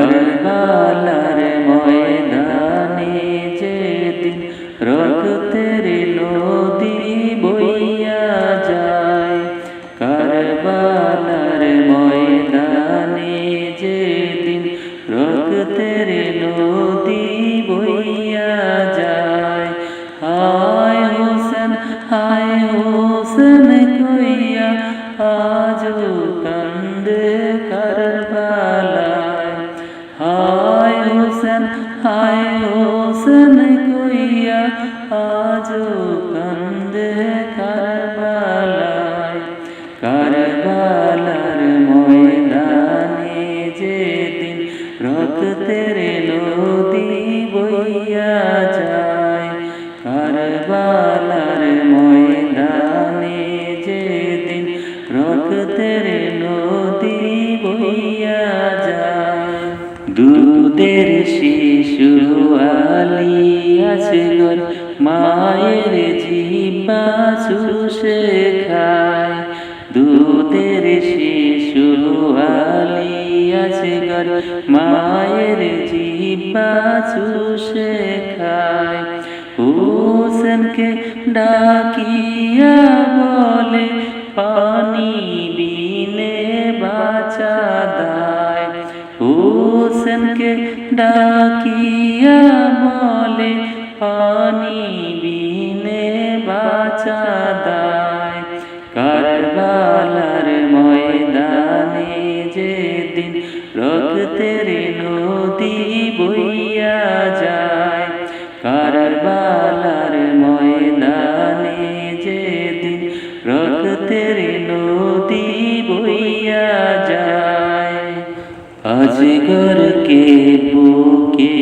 কারবালার ময়দানে যেদিন রক্তের নদী বইয়া যায়, কারবালার ময়দানে যেদিন রক্তের নদী বইয়া যায়। হায় হোসেন কইয়া আজও কান্দে কারবালায়। হায় হোসেন কইয়া আজও কান্দে কারবালায়। কারবালার ময়দানে যেদিন রক্তের নদী বইয়া যায়, কারবালার ময়দানে যেদিন রক্তের নদী বইয়া যায়। দুধের শিশু আলী আসগর মায়ের জিহ্বা চুষে খায়। দুধের শিশু আলী আসগর মায়ের জিহ্বা চুষে খায়। হোসেনকে ডাকিয়া বলে পানি বিনে বাঁচা দায়। হোসেনকে ডাকিয়া বলে পানি বিনে বাঁচা দায়। কারবালার ময়দানে যেদিন রক্তের নদী বইয়া যায়, কারবালার ময়দানে যেদিন রক্তের নদী বইয়া যায়। আজগরকে বুকে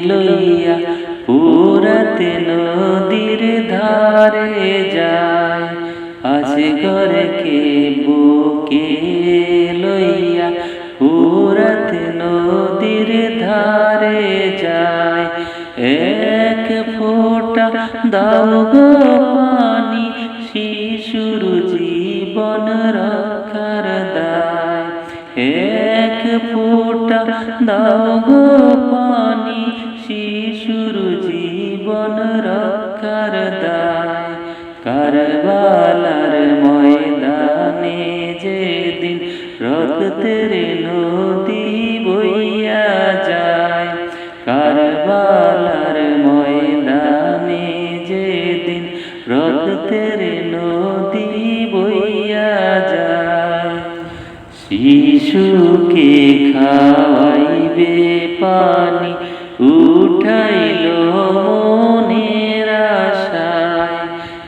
লইয়া ফুরাত নদীর ধারে যায়। আজগরকে বুকে লইয়া ফুরাত নদীর ধারে যায়। এক ফোঁটা দাও গো পানি শিশুর জীবন রক্ষার দায়। এক ফোঁটা দাও গো পানি শিশুর জীবন রক্ষার দায়। কারবালার ময়দানে যেদিন রক্তের নদী বইয়া যায়, কারবালার ময়দানে যেদিন রক্তের নদী বইয়া যায়। শিশুকে খাওয়াইবে পানি উঠাইল মনের আশায়।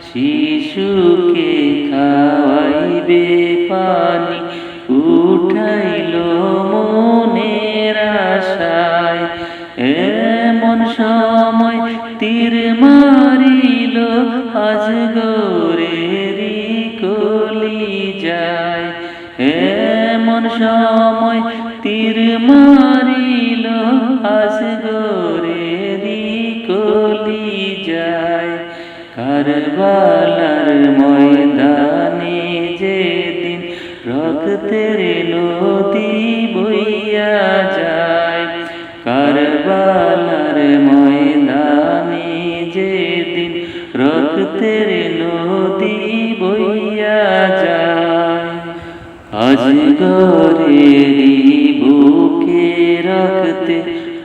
শিশুকে খাওয়াইবে পানি উঠাইল মনের আশায়। এমন সময় তীর মারিল আজগরেরই কলি যায়। এমন সময় তীর মারিল আজগরেরই কলি যায়। কারবালার ময়দানে যেদিন রক্তের নদী বইয়া যায়, কারবালার ময়দানে যেদিন রক্তের নদী বইয়া যায়। আজগরেরই বুকে রক্তে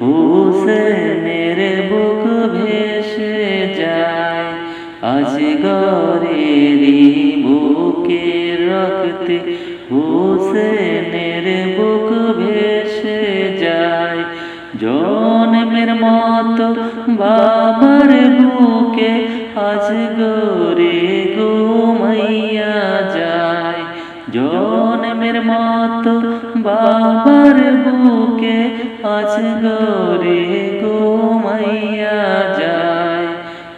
হোসেনের বুক ভেসে যায়। আজগরেরই বুকে রক্তে হোসেনের বুক ভেসে যায়। জনমের মতো বাবার বুকে আজগরে ঘুমাইয়া যায়। জনমের মতো বাবার বুকে আজগরে ঘুমাইয়া যায়।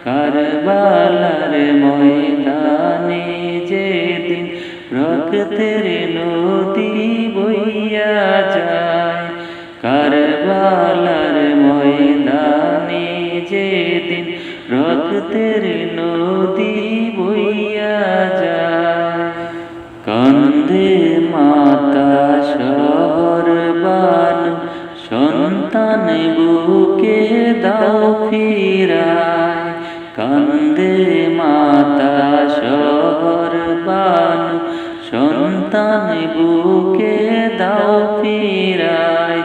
কারবালার ময়দানে যেদিন রক্তের নদী বইয়া যায়, কারবালার ময়দানে যেদিন রক্তের নদী বইয়া যায়। কান্দে মাতা শহর বানু বুকে দাও ফিরায়।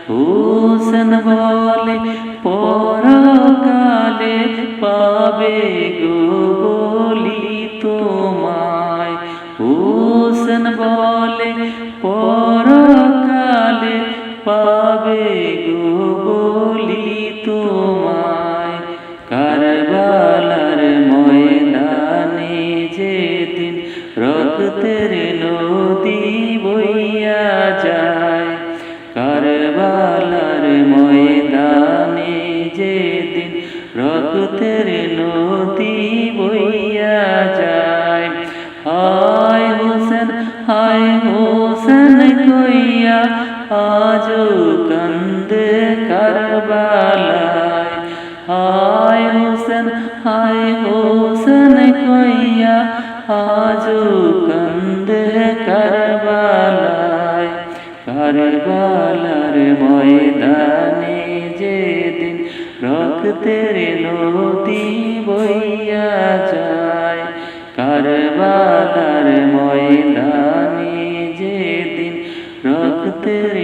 হোসেন বলে পরকালে পাবে গো বলি তোমায়। হোসেন বলে পরকালে পাবে গো বলি তোমায়। কারবালার ময়দানে যেদিন রক্তের নদী বইয়া যায়। কারবালার ময়দানে যেদিন রক্তের নদী বইয়া যায়। হায় হোসেন, হায় হোসেন কইয়া আজও কান্দে কারবালায়। হায় হোসেন, হায় হোসেন কইয়া আজও কান্দে কারবালায়। কারবালার ময়দানে যেদিন রক্তের নদী বইয়া যায়। কারবালার ময়দানে যেদিন রক্তের